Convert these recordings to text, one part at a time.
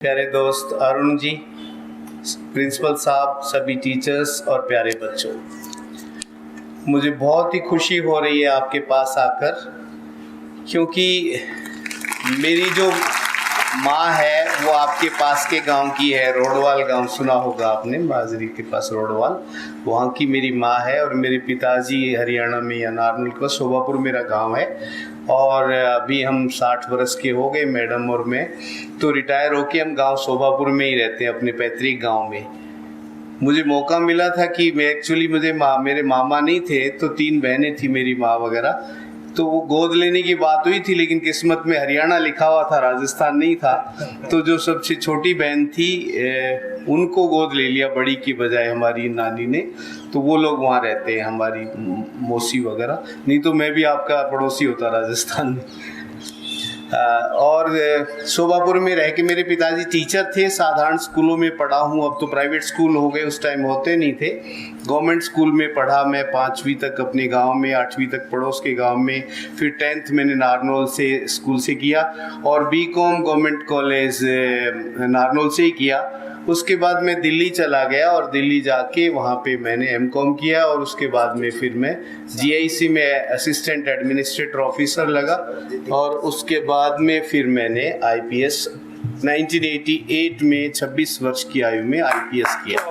प्यारे दोस्त अरुण जी, प्रिंसिपल साहब, सभी टीचर्स और प्यारे बच्चों, मुझे बहुत ही खुशी हो रही है आपके पास आकर, क्योंकि मेरी जो माँ है वो आपके पास के गांव की है। रोडवाल गांव सुना होगा आपने, माजरी के पास रोडवाल, वहाँ की मेरी माँ है। और मेरे पिताजी हरियाणा में या नारनौल के पास शोभापुर मेरा गांव है। और अभी हम 60 वर्ष के हो गए, मैडम और मैं, तो रिटायर होके हम गांव शोभापुर में ही रहते हैं, अपने पैतृक गांव में। मुझे मौका मिला था कि मैं एक्चुअली मेरे मामा नहीं थे, तो 3 बहनें थी मेरी माँ वगैरह, तो वो गोद लेने की बात हुई थी, लेकिन किस्मत में हरियाणा लिखा हुआ था, राजस्थान नहीं था। तो जो सबसे छोटी बहन थी उनको गोद ले लिया बड़ी की बजाय हमारी नानी ने। तो वो लोग वहाँ रहते हैं, हमारी मौसी वगैरह। नहीं तो मैं भी आपका पड़ोसी होता राजस्थान में। और शोभापुर में रह के मेरे पिताजी टीचर थे, साधारण स्कूलों में पढ़ा हूँ। अब तो प्राइवेट स्कूल हो गए, उस टाइम होते नहीं थे। गवर्नमेंट स्कूल में पढ़ा मैं 5वीं तक अपने गांव में, 8वीं तक पड़ोस के गांव में। फिर 10th मैंने नारनौल से स्कूल से किया और बीकॉम गवर्नमेंट कॉलेज नारनौल से ही किया। उसके बाद मैं दिल्ली चला गया और दिल्ली जाके वहाँ पे मैंने एमकॉम किया। और उसके बाद में फिर मैं जीआईसी में असिस्टेंट एडमिनिस्ट्रेटर ऑफिसर लगा। और उसके बाद में फिर मैंने आईपीएस 1988 में 26 वर्ष की आयु में आईपीएस किया।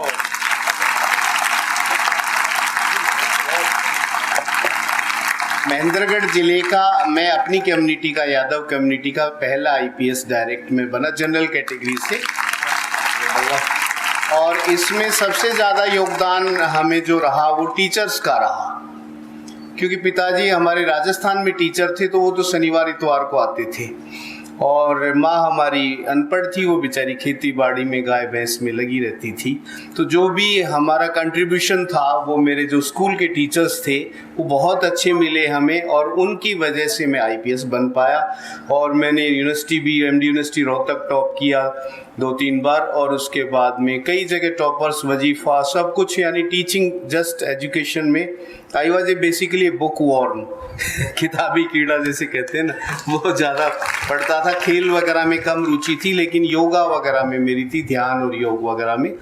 महेंद्रगढ़ जिले का, मैं अपनी कम्युनिटी का, यादव कम्युनिटी का पहला आईपीएस डायरेक्ट में बना, जनरल कैटेगरी से। और इसमें सबसे ज़्यादा योगदान हमें जो रहा वो टीचर्स का रहा, क्योंकि पिताजी हमारे राजस्थान में टीचर थे, तो वो तो शनिवार इतवार को आते थे। और माँ हमारी अनपढ़ थी, वो बेचारी खेती बाड़ी में गाय भैंस में लगी रहती थी। तो जो भी हमारा कंट्रीब्यूशन था, वो मेरे जो स्कूल के टीचर्स थे वो बहुत अच्छे मिले हमें, और उनकी वजह से मैं आईपीएस बन पाया। और मैंने यूनिवर्सिटी भी, एमडी यूनिवर्सिटी रोहतक टॉप किया 2-3 बार। और उसके बाद में कई जगह टॉपर्स, वजीफा, सब कुछ, यानी टीचिंग जस्ट एजुकेशन में I was a basically book worm किताबी कीड़ा जैसे कहते हैं ना, वो ज़्यादा पढ़ता था। खेल वगैरह में कम रुचि थी, लेकिन योगा वगैरह में मेरी थी, ध्यान और योग वगैरह में।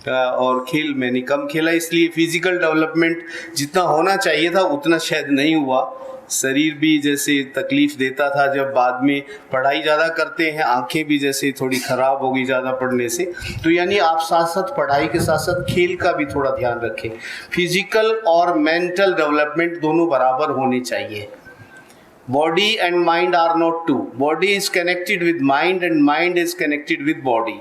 और खेल मैंने कम खेला, इसलिए फिजिकल डेवलपमेंट जितना होना चाहिए था उतना शायद नहीं हुआ। शरीर भी जैसे तकलीफ देता था, जब बाद में पढ़ाई ज़्यादा करते हैं, आंखें भी जैसे थोड़ी ख़राब हो गई ज़्यादा पढ़ने से। तो यानी आप साथ साथ पढ़ाई के साथ साथ खेल का भी थोड़ा ध्यान रखें। फिजिकल और मेंटल डेवलपमेंट दोनों बराबर होने चाहिए। Body and mind are not two, body is connected with mind and mind is connected with body.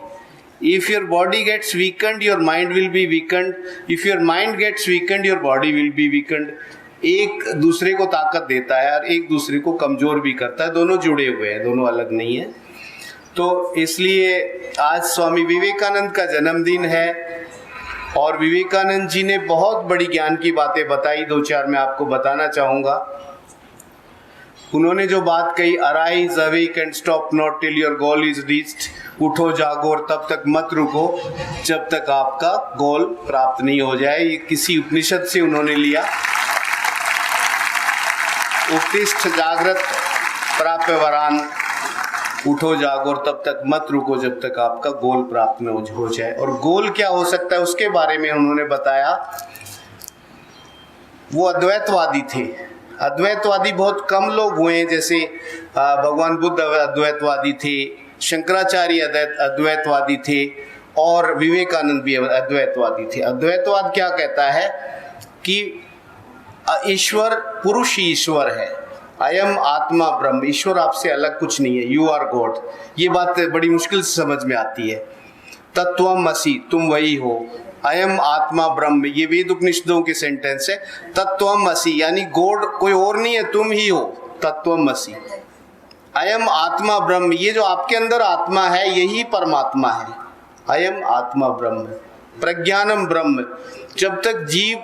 If your body gets weakened, your mind will be weakened. If your mind gets weakened, your body will be weakened. एक दूसरे को ताकत देता है और एक दूसरे को कमज़ोर भी करता है, दोनों जुड़े हुए हैं, दोनों अलग नहीं है। तो इसलिए आज स्वामी विवेकानंद का जन्मदिन है, और विवेकानंद जी ने बहुत बड़ी ज्ञान की बातें बताई। 2-4 मैं आपको बताना चाहूँगा। उन्होंने जो बात कही, arise awake and stop not till your goal is reached, उठो जागो और तब तक मत रुको जब तक आपका गोल प्राप्त नहीं हो जाए। ये किसी उपनिषद से उन्होंने लिया। उत्तिष्ठ जागृत प्राप्य वरान, उठो जागो और तब तक मत रुको जब तक आपका गोल प्राप्त न हो जाए। और गोल क्या हो सकता है उसके बारे में उन्होंने बताया। वो अद्वैतवादी थे। अद्वैतवादी बहुत कम लोग हुए हैं, जैसे भगवान बुद्ध अद्वैतवादी थे, शंकराचार्य अद्वैतवादी थे, और विवेकानंद भी अद्वैतवादी थे। अद्वैतवाद क्या कहता है कि ईश्वर, पुरुष ही ईश्वर है, अयम आत्मा ब्रह्म, ईश्वर आपसे अलग कुछ नहीं है, यू आर गॉड। ये बात बड़ी मुश्किल से समझ में आती है। तत्वमसि, तुम वही हो, अयम आत्मा ब्रह्म, ये वेद उपनिषदों के सेंटेंस है। तत्वमसि यानी गॉड कोई और नहीं है, तुम ही हो, तत्वमसि। अयम आत्मा ब्रह्म, ये जो आपके अंदर आत्मा है यही परमात्मा है। अयम आत्मा ब्रह्म, प्रज्ञानम ब्रह्म। जब तक जीव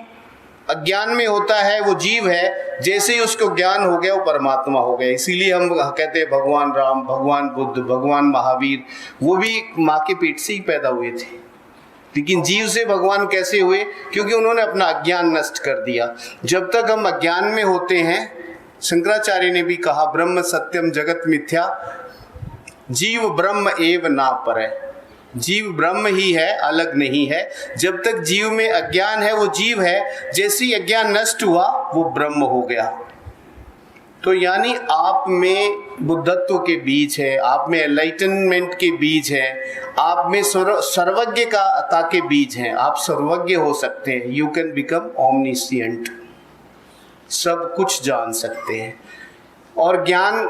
अज्ञान में होता है वो जीव है, जैसे ही उसको ज्ञान हो गया वो परमात्मा हो गया। इसीलिए हम कहते हैं भगवान राम, भगवान बुद्ध, भगवान महावीर, वो भी माँ के पेट से ही पैदा हुए थे। लेकिन जीव से भगवान कैसे हुए? क्योंकि उन्होंने अपना अज्ञान नष्ट कर दिया। जब तक हम अज्ञान में होते हैं, शंकराचार्य ने भी कहा, ब्रह्म सत्यम जगत मिथ्या, जीव ब्रह्म एव ना परः। जीव ब्रह्म ही है, अलग नहीं है। जब तक जीव में अज्ञान है वो जीव है, जैसे ही अज्ञान नष्ट हुआ वो ब्रह्म हो गया। तो यानी आप में बुद्धत्व के बीज है, आप में एनलाइटनमेंट के बीज है, आप में सर्वज्ञता के बीज हैं। आप सर्वज्ञ हो सकते हैं। यू कैन बिकम ओमनिशिएंट, सब कुछ जान सकते हैं। और ज्ञान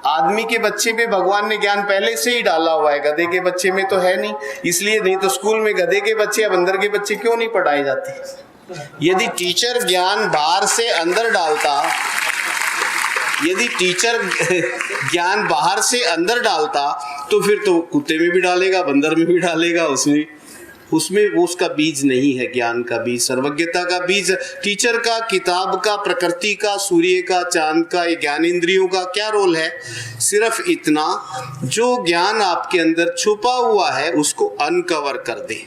आदमी के बच्चे में भगवान ने ज्ञान पहले से ही डाला हुआ है, गधे के बच्चे में तो है नहीं। इसलिए नहीं तो स्कूल में गधे के बच्चे या बंदर के बच्चे क्यों नहीं पढ़ाए जाते? यदि टीचर ज्ञान बाहर से अंदर डालता, यदि टीचर ज्ञान बाहर से अंदर डालता तो फिर तो कुत्ते में भी डालेगा, बंदर में भी डालेगा, उसमें वो उसका बीज नहीं है। ज्ञान का बीज, सर्वज्ञता का बीज टीचर का, किताब का, प्रकृति का, सूर्य का, चांद का, ये ज्ञानेंद्रियों का क्या रोल है? सिर्फ इतना, जो ज्ञान आपके अंदर छुपा हुआ है उसको अनकवर कर दे,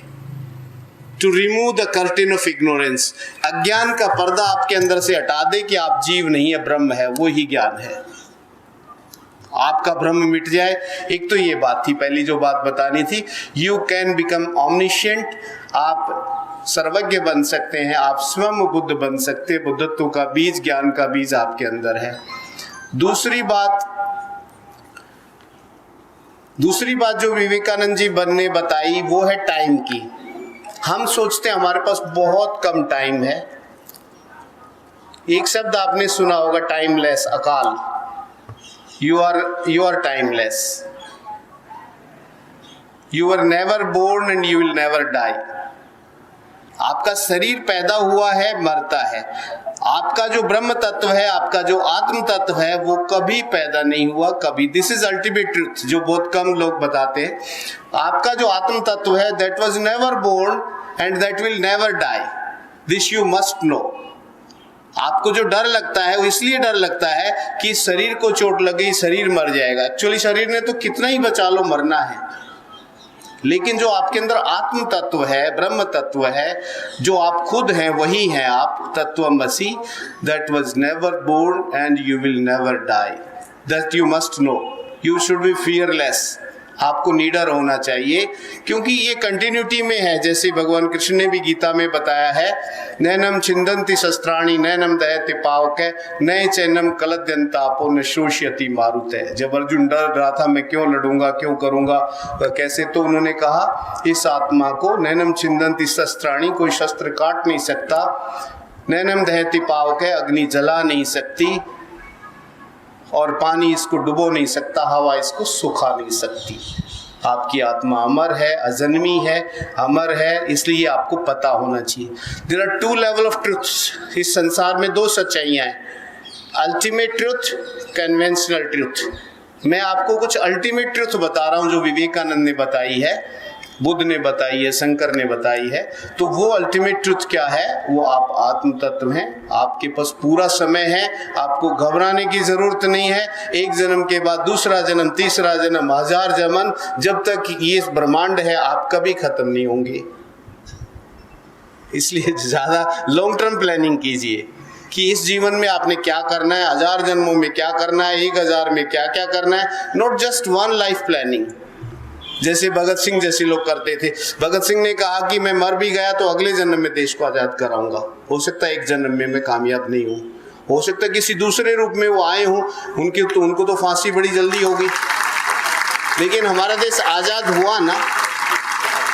to remove the curtain of ignorance. अज्ञान का पर्दा आपके अंदर से हटा दे कि आप जीव नहीं है, ब्रह्म है, वो ही ज्ञान है। आपका भ्रम मिट जाए। एक तो ये बात थी, पहली जो बात बतानी थी, यू कैन बिकम ऑमनिशिएंट, आप सर्वज्ञ बन सकते हैं, आप स्वयं बुद्ध बन सकते हैं। बुद्धत्व का बीज, ज्ञान का बीज आपके अंदर है। दूसरी बात जो विवेकानंद जी ने बताई वो है टाइम की। हम सोचते हैं हमारे पास बहुत कम टाइम है। एक शब्द आपने सुना होगा, टाइमलेस, अकाल। You are timeless. You were never born and you will never die. आपका शरीर पैदा हुआ है, मरता है। आपका जो ब्रह्म तत्व है, आपका जो आत्म तत्व है, वो कभी पैदा नहीं हुआ, कभी। दिस इज अल्टीमेट ट्रूथ, जो बहुत कम लोग बताते हैं। आपका जो आत्म तत्व है, that was never born and that will never die. This you must know. आपको जो डर लगता है वो इसलिए डर लगता है कि शरीर को चोट लगी, शरीर मर जाएगा। एक्चुअली शरीर ने तो कितना ही बचा लो, मरना है। लेकिन जो आपके अंदर आत्म तत्व है, ब्रह्म तत्व है, जो आप खुद हैं, वही हैं आप, तत्वमसि। That was never born and you will never die. That you must know. You should be fearless. आपको निडर होना चाहिए, क्योंकि ये कंटिन्यूटी में है। जैसे भगवान कृष्ण ने भी गीता में बताया है, नैनम छिंदन्ति शस्त्राणि नैनम दहति पावके नए चैनम कलद्यंतापो न शोष्यति मारुते। जब अर्जुन डर रहा था मैं क्यों लड़ूंगा, क्यों करूंगा, कैसे, तो उन्होंने कहा इस आत्मा को, नैनम छिंदन्ति शस्त्राणि, कोई शस्त्र काट नहीं सकता, नैनम दहति पावके, अग्नि जला नहीं सकती, और पानी इसको डुबो नहीं सकता, हवा इसको सुखा नहीं सकती। आपकी आत्मा अमर है, अजन्मी है, अमर है, इसलिए आपको पता होना चाहिए। There are two level of truths. इस संसार में दो सच्चाइयाँ हैं, अल्टीमेट ट्रुथ, कन्वेंशनल ट्रुथ। मैं आपको कुछ अल्टीमेट ट्रुथ बता रहा हूँ जो विवेकानंद ने बताई है, बुद्ध ने बताई है, शंकर ने बताई है। तो वो अल्टीमेट ट्रुथ क्या है? वो आप आत्म तत्व हैं, आपके पास पूरा समय है, आपको घबराने की जरूरत नहीं है। एक जन्म के बाद दूसरा जन्म, तीसरा जन्म, 1000 जन्म, जब तक ये ब्रह्मांड है आप कभी खत्म नहीं होंगे। इसलिए ज्यादा लॉन्ग टर्म प्लानिंग कीजिए कि इस जीवन में आपने क्या करना है, 1000 जन्मों में क्या करना है, 1000 में क्या क्या करना है। Not just one life planning, जैसे भगत सिंह जैसे लोग करते थे। भगत सिंह ने कहा कि मैं मर भी गया तो अगले जन्म में देश को आजाद कराऊंगा। हो सकता है एक जन्म में मैं कामयाब नहीं हूँ, हो सकता है किसी दूसरे रूप में वो आए हों, उनको तो फांसी बड़ी जल्दी होगी, लेकिन हमारा देश आजाद हुआ ना।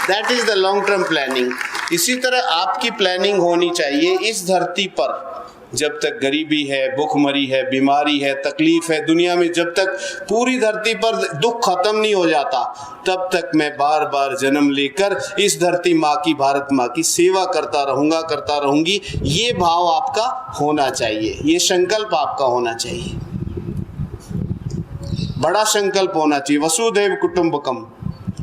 That is the long term planning. इसी तरह आपकी प्लानिंग होनी चाहिए इस धरती पर। जब तक गरीबी है, भूखमरी है, बीमारी है, तकलीफ है दुनिया में, जब तक पूरी धरती पर दुख खत्म नहीं हो जाता, तब तक मैं बार बार जन्म लेकर इस धरती माँ की, भारत माँ की सेवा करता रहूंगा, करता रहूंगी। ये भाव आपका होना चाहिए, ये संकल्प आपका होना चाहिए, बड़ा संकल्प होना चाहिए। वसुधैव कुटुंबकम।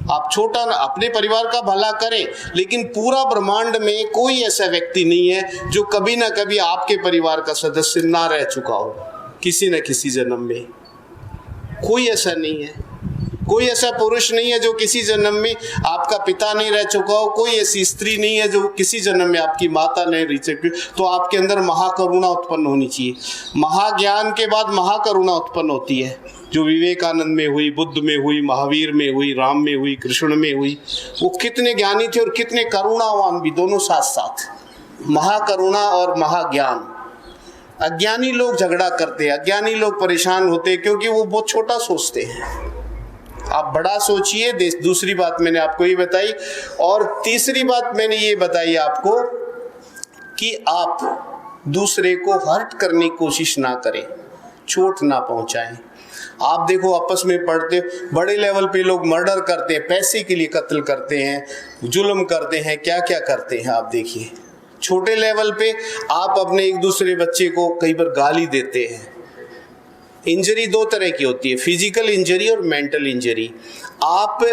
आप छोटा ना अपने परिवार का भला करें, लेकिन पूरा ब्रह्मांड में कोई ऐसा व्यक्ति नहीं है जो कभी ना कभी आपके परिवार का सदस्य ना रह चुका हो, किसी न किसी जन्म में। कोई ऐसा नहीं है। कोई ऐसा पुरुष नहीं है जो किसी जन्म में आपका पिता नहीं रह चुका हो, कोई ऐसी स्त्री नहीं है जो किसी जन्म में आपकी माता नहीं रह चुकी। तो आपके अंदर महाकरुणा उत्पन्न होनी चाहिए। महाज्ञान के बाद महाकरुणा उत्पन्न होती है, जो विवेकानंद में हुई, बुद्ध में हुई, महावीर में हुई, राम में हुई, कृष्ण में हुई। वो कितने ज्ञानी थे और कितने करुणावान भी, दोनों साथ साथ। महाकरुणा और महाज्ञान। अज्ञानी लोग झगड़ा करते हैं, अज्ञानी लोग परेशान होते हैं क्योंकि वो बहुत छोटा सोचते हैं। आप बड़ा सोचिए। दूसरी बात मैंने आपको ये बताई। और तीसरी बात मैंने ये बताई आपको कि आप दूसरे को हर्ट करने की कोशिश ना करें, चोट ना पहुंचाएं। आप देखो आपस में पढ़ते, बड़े लेवल पे लोग मर्डर करते हैं, पैसे के लिए कत्ल करते हैं, जुल्म करते हैं, क्या क्या करते हैं। आप देखिए छोटे लेवल पे आप अपने एक दूसरे बच्चे को कई बार गाली देते हैं। इंजरी दो तरह की होती है, फिजिकल इंजरी और मेंटल इंजरी। आप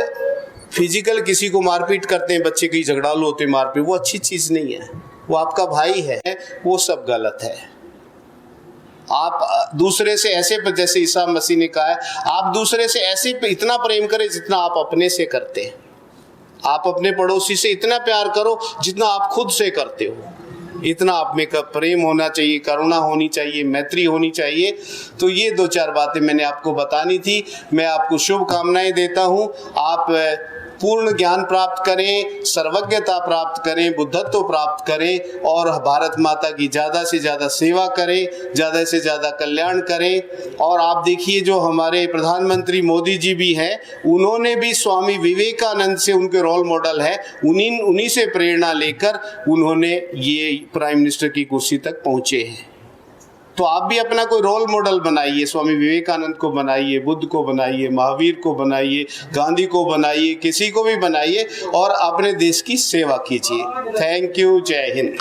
फिजिकल किसी को मारपीट करते हैं, बच्चे कहीं झगड़ालू होते हैं, मारपीट, वो अच्छी चीज नहीं है, वो आपका भाई है, वो सब गलत है। आप दूसरे से ऐसे, जैसे ईसा मसीह ने कहा है, आप दूसरे से ऐसे इतना प्रेम करें जितना आप अपने से करते हैं। आप अपने पड़ोसी से इतना प्यार करो जितना आप खुद से करते हो। इतना आप में प्रेम होना चाहिए, करुणा होनी चाहिए, मैत्री होनी चाहिए। तो ये दो चार बातें मैंने आपको बतानी थी। मैं आपको शुभकामनाएं देता हूँ। आप पूर्ण ज्ञान प्राप्त करें, सर्वज्ञता प्राप्त करें, बुद्धत्व प्राप्त करें और भारत माता की ज़्यादा से ज़्यादा सेवा करें, ज़्यादा से ज़्यादा कल्याण करें। और आप देखिए जो हमारे प्रधानमंत्री मोदी जी भी हैं, उन्होंने भी स्वामी विवेकानंद से, उनके रोल मॉडल है, उन्हीं से प्रेरणा लेकर उन्होंने ये प्राइम मिनिस्टर की कुर्सी तक पहुँचे हैं। तो आप भी अपना कोई रोल मॉडल बनाइए, स्वामी विवेकानंद को बनाइए, बुद्ध को बनाइए, महावीर को बनाइए, गांधी को बनाइए, किसी को भी बनाइए और अपने देश की सेवा कीजिए। Thank you. जय हिंद।